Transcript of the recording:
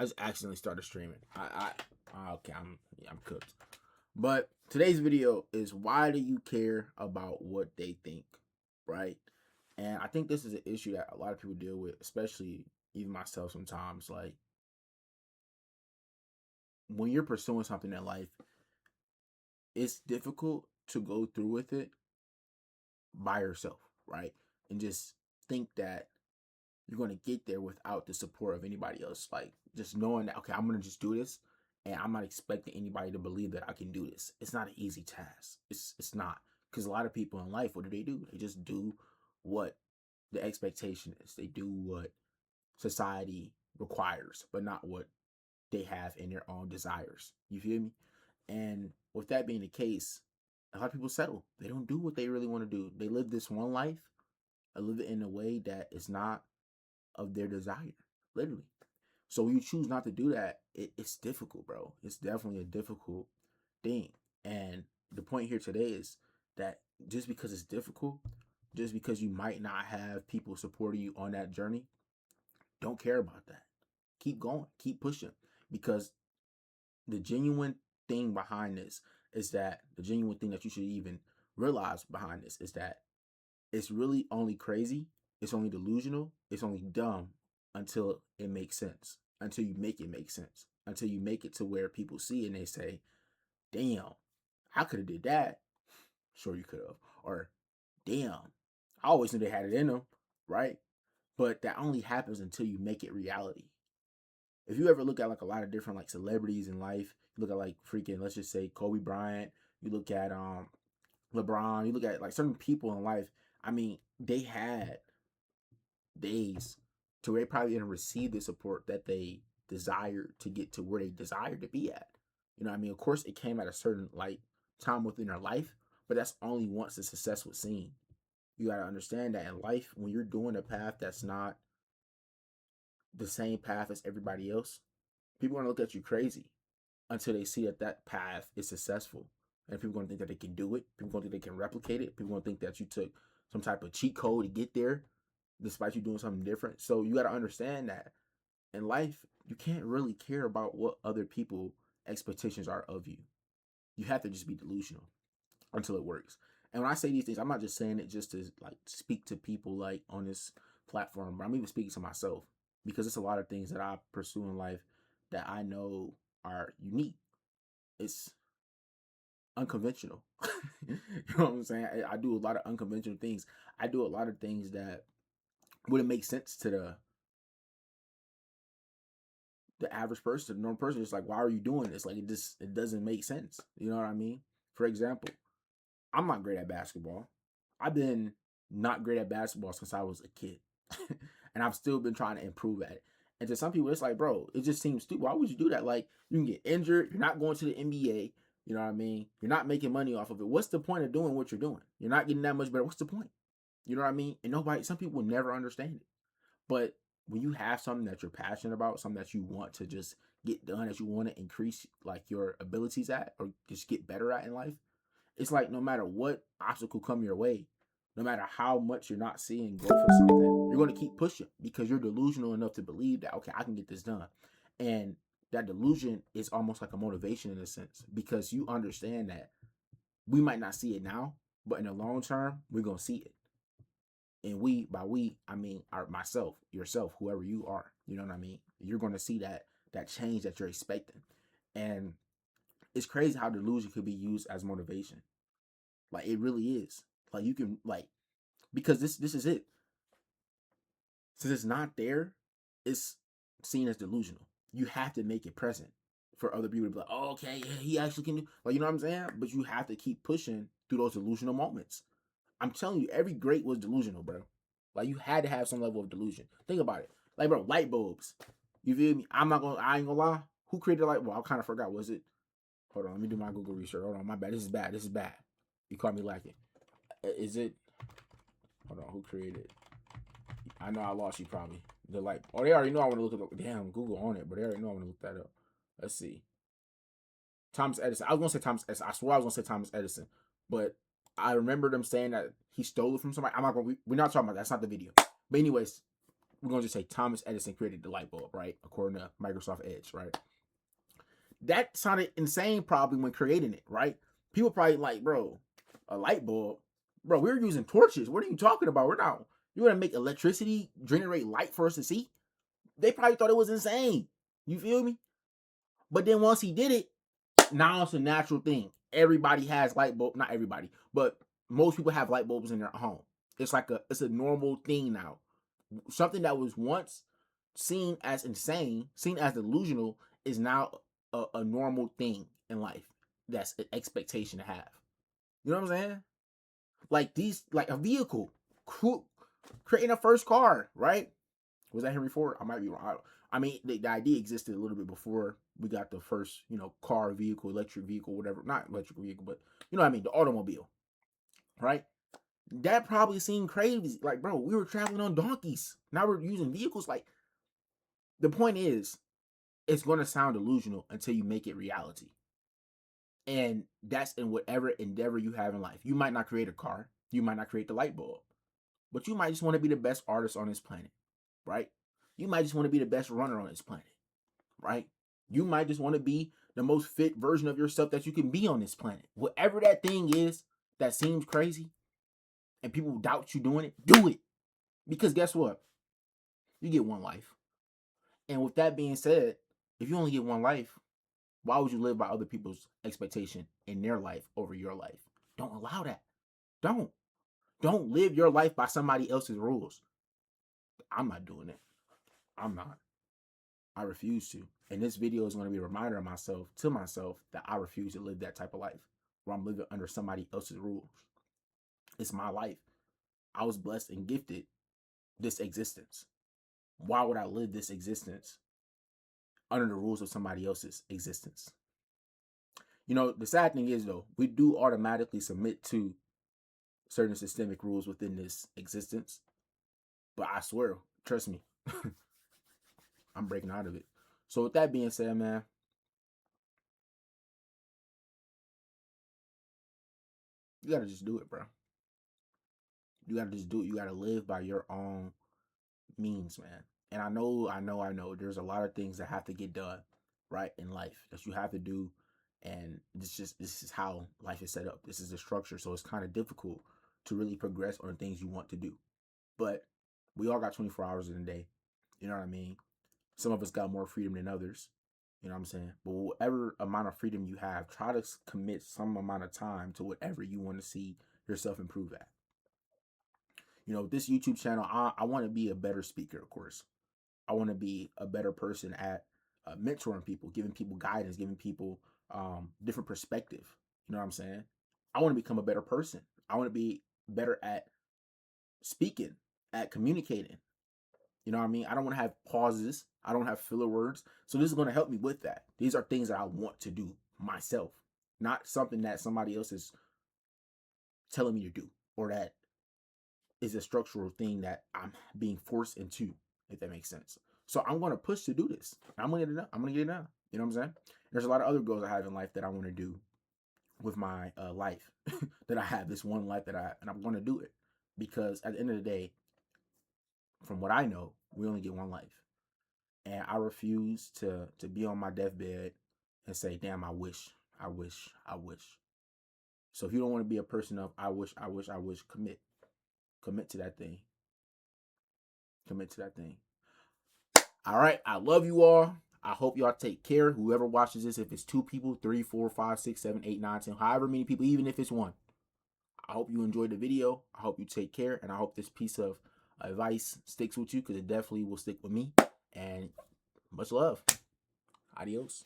I just accidentally started streaming. Okay, I'm cooked. But today's video is why do you care about what they think, right? And I think this is an issue that a lot of people deal with, especially even myself sometimes. Like when you're pursuing something in life, it's difficult to go through with it by yourself, right? And just think that you're going to get there without the support of anybody else. Like just knowing that, okay, I'm going to just do this and I'm not expecting anybody to believe that I can do this. It's not an easy task. It's not. Because a lot of people in life, what do? They just do what the expectation is. They do what society requires, but not what they have in their own desires. You feel me? And with that being the case, a lot of people settle. They don't do what they really want to do. They live this one life, and live it in a way that is not of their desire, literally. So when you choose not to do that, it's difficult, bro. It's definitely a difficult thing. And the point here today is that just because it's difficult, just because you might not have people supporting you on that journey, don't care about that. Keep going, keep pushing. Because the genuine thing behind this is that the genuine thing that you should even realize behind this is that it's really only crazy, it's only delusional, it's only dumb until it makes sense, until you make it make sense, until you make it to where people see it and they say, damn, I could have did that. Sure you could have. Or damn, I always knew they had it in them, right? But that only happens until you make it reality. If you ever look at like a lot of different like celebrities in life, you look at like freaking, let's just say Kobe Bryant, you look at LeBron, you look at like certain people in life, I mean, they had days to where they probably didn't receive the support that they desired to get to where they desired to be at. You know what I mean? Of course, it came at a certain like time within their life, but that's only once the success was seen. You got to understand that in life, when you're doing a path that's not the same path as everybody else, people are going to look at you crazy until they see that that path is successful. And people are going to think that they can do it. People are going to think they can replicate it. People are going to think that you took some type of cheat code to get there despite you doing something different. So you got to understand that in life, you can't really care about what other people expectations are of you. You have to just be delusional until it works. And when I say these things, I'm not just saying it just to like speak to people like on this platform, but I'm even speaking to myself because it's a lot of things that I pursue in life that I know are unique. It's unconventional. You know what I'm saying? I do a lot of unconventional things. I do a lot of things that wouldn't make sense to the average person, the normal person. It's like, why are you doing this? Like it doesn't make sense. You know what I mean? For example, I'm not great at basketball. I've been not great at basketball since I was a kid. And I've still been trying to improve at it. And to some people, it's like, bro, it just seems stupid. Why would you do that? Like, you can get injured. You're not going to the NBA. You know what I mean? You're not making money off of it. What's the point of doing what you're doing? You're not getting that much better. What's the point? You know what I mean? And some people will never understand it. But when you have something that you're passionate about, something that you want to just get done, that you want to increase like your abilities at or just get better at in life, it's like no matter what obstacle come your way, no matter how much you're not seeing growth or something, you're going to keep pushing because you're delusional enough to believe that, okay, I can get this done. And that delusion is almost like a motivation in a sense because you understand that we might not see it now, but in the long term, we're going to see it. And by we, I mean myself, yourself, whoever you are. You know what I mean? You're going to see that change that you're expecting. And it's crazy how delusion could be used as motivation. Like it really is. Like you can like because this is it. Since it's not there, it's seen as delusional. You have to make it present for other people to be like, oh, okay, yeah, he actually can do like you know what I'm saying? But you have to keep pushing through those delusional moments. I'm telling you, every great was delusional, bro. Like you had to have some level of delusion. Think about it. Like, bro, light bulbs. You feel me? I ain't gonna lie. Who created light bulb? I kind of forgot. Was it? Hold on, let me do my Google research. Hold on, my bad. This is bad. This is bad. You caught me lacking. Is it? Hold on, who created? I know I lost you probably. The light. Oh, they already know I want to look it up. Damn, Google on it, but they already know I want to look that up. Let's see. Thomas Edison. I was gonna say Thomas Edison. I swear I was gonna say Thomas Edison, but I remember them saying that he stole it from somebody. I'm not gonna. We're not talking about that. That's not the video. But anyways, we're gonna just say Thomas Edison created the light bulb, right? According to Microsoft Edge, right? That sounded insane probably when creating it, right? People probably like, bro, a light bulb, bro. We were using torches. What are you talking about? We're not. You're gonna make electricity generate light for us to see? They probably thought it was insane. You feel me? But then once he did it, now it's a natural thing. Everybody has light bulb. Not everybody, but most people have light bulbs in their home. It's a normal thing now. Something that was once seen as insane, seen as delusional, is now a normal thing in life. That's an expectation to have. You know what I'm saying? Like a vehicle, creating a first car, right? Was that Henry Ford? I might be wrong. I mean, the idea existed a little bit before we got the first, car, vehicle, electric vehicle, whatever. Not electric vehicle, but you know what I mean, the automobile, right? That probably seemed crazy. Like, bro, we were traveling on donkeys. Now we're using vehicles. Like, the point is, it's going to sound delusional until you make it reality. And that's in whatever endeavor you have in life. You might not create a car. You might not create the light bulb. But you might just want to be the best artist on this planet, right? You might just want to be the best runner on this planet, right? You might just want to be the most fit version of yourself that you can be on this planet. Whatever that thing is that seems crazy and people doubt you doing it, do it. Because guess what? You get one life. And with that being said, if you only get one life, why would you live by other people's expectation in their life over your life? Don't allow that. Don't. Don't live your life by somebody else's rules. I'm not doing it. I'm not. I refuse to. And this video is going to be a reminder of myself that I refuse to live that type of life where I'm living under somebody else's rules. It's my life. I was blessed and gifted this existence. Why would I live this existence under the rules of somebody else's existence? The sad thing is, though, we do automatically submit to certain systemic rules within this existence. But I swear, trust me, I'm breaking out of it. So with that being said, man, you gotta just do it, bro. You gotta just do it. You gotta live by your own means, man. And I know. There's a lot of things that have to get done, right, in life that you have to do. And this is how life is set up. This is the structure. So it's kind of difficult to really progress on things you want to do. But we all got 24 hours in a day. You know what I mean? Some of us got more freedom than others. You know what I'm saying? But whatever amount of freedom you have, try to commit some amount of time to whatever you want to see yourself improve at. This YouTube channel, I want to be a better speaker, of course. I want to be a better person at mentoring people, giving people guidance, giving people different perspective. You know what I'm saying? I want to become a better person. I want to be better at speaking, at communicating. You know what I mean? I don't want to have pauses. I don't have filler words. So this is going to help me with that. These are things that I want to do myself, not something that somebody else is telling me to do, or that is a structural thing that I'm being forced into, if that makes sense. So I'm going to push to do this. I'm going to get it done. I'm going to get it done. You know what I'm saying? There's a lot of other goals I have in life that I want to do with my life that I have. This one life and I'm going to do it because at the end of the day, from what I know, we only get one life. And I refuse to be on my deathbed and say, damn, I wish. So if you don't want to be a person of I wish, commit. Commit to that thing. All right. I love you all. I hope y'all take care. Whoever watches this, if it's 2 people, 3, 4, 5, 6, 7, 8, 9, 10, however many people, even if it's 1. I hope you enjoyed the video. I hope you take care. And I hope this piece of advice sticks with you, because it definitely will stick with me. And much love. Adios.